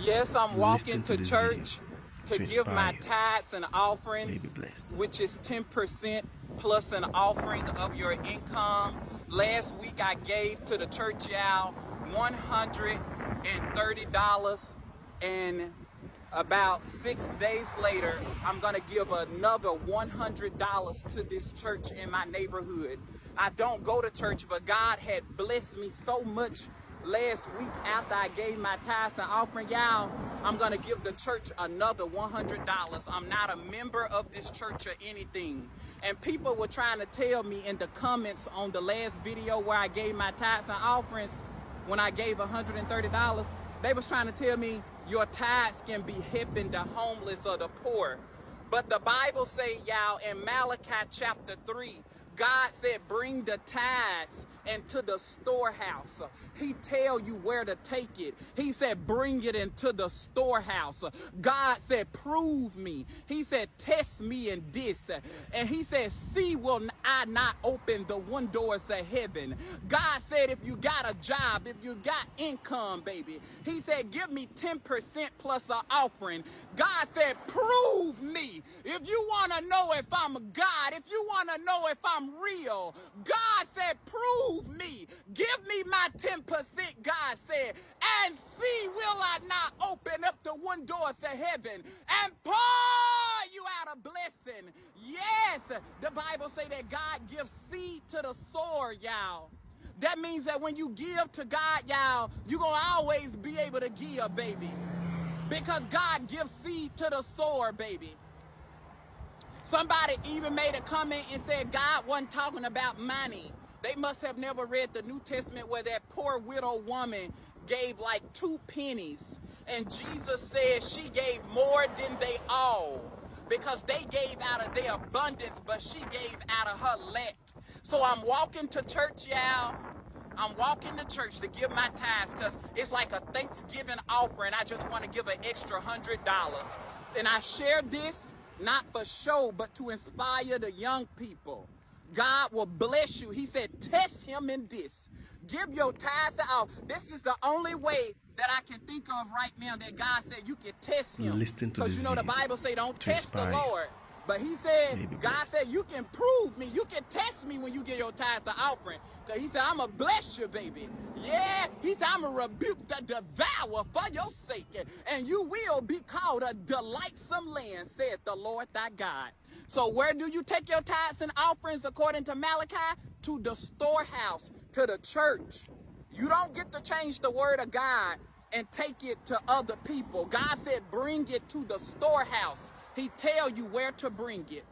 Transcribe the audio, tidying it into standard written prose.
Yes, I'm walking to this church to give my inspire tithes and you. May offerings, be blessed. which is 10% plus an offering of your income. Last week I gave to the church, y'all, $130, and about 6 days later, I'm gonna give another $100 to this church in my neighborhood. I don't go to church, but God had blessed me so much last week after I gave my tithes and offering, y'all. I'm gonna give the church another $100. I'm not a member of this church or anything. And people were trying to tell me in the comments on the last video where I gave my tithes and offerings, when I gave $130, they was trying to tell me your tithes can be helping the homeless or the poor. But the Bible say, y'all, in Malachi chapter 3, God said, bring the tithes into the storehouse. He tell you where to take it. He said, bring it into the storehouse. God said, prove me. He said, test me in this. And he said, see, will I not open the windows of heaven? God said, if you got a job, if you got income, baby, he said, give me 10% plus an offering. God said, prove me. If you want to know if I'm God, if you want to know if I'm real, God said, prove me. Give me my 10%, God said, and see, will I not open up the windows of heaven and pour you out a blessing. Yes, the Bible say that God gives seed to the sower, y'all. That means that when you give to God, y'all, you're going to always be able to give, baby. Because God gives seed to the sower, baby. Somebody even made a comment and said God wasn't talking about money. They must have never read the New Testament where that poor widow woman gave like 2 pennies. And Jesus said she gave more than they all, because they gave out of their abundance, but she gave out of her lack. So I'm walking to church, y'all. I'm walking to church to give my tithes because it's like a Thanksgiving offering. I just want to give an extra $100. And I share this not for show, but to inspire the young people. God will bless you. He said, test him in this. Give your tithes out. This is the only way that I can think of right now that God said you can test him. Listen to Because this you know the video Bible say don't to test the inspire you. Lord. But he said, May be God blessed. said, you can prove me. You can test me when you get your tithes and offering. Because he said, I'm going to bless you, baby. Yeah, he said, I'm going to rebuke the devourer for your sake. And you will be called a delightsome land, said the Lord thy God. So where do you take your tithes and offerings according to Malachi? To the storehouse, to the church. You don't get to change the word of God and take it to other people. God said, bring it to the storehouse. He tell you where to bring it.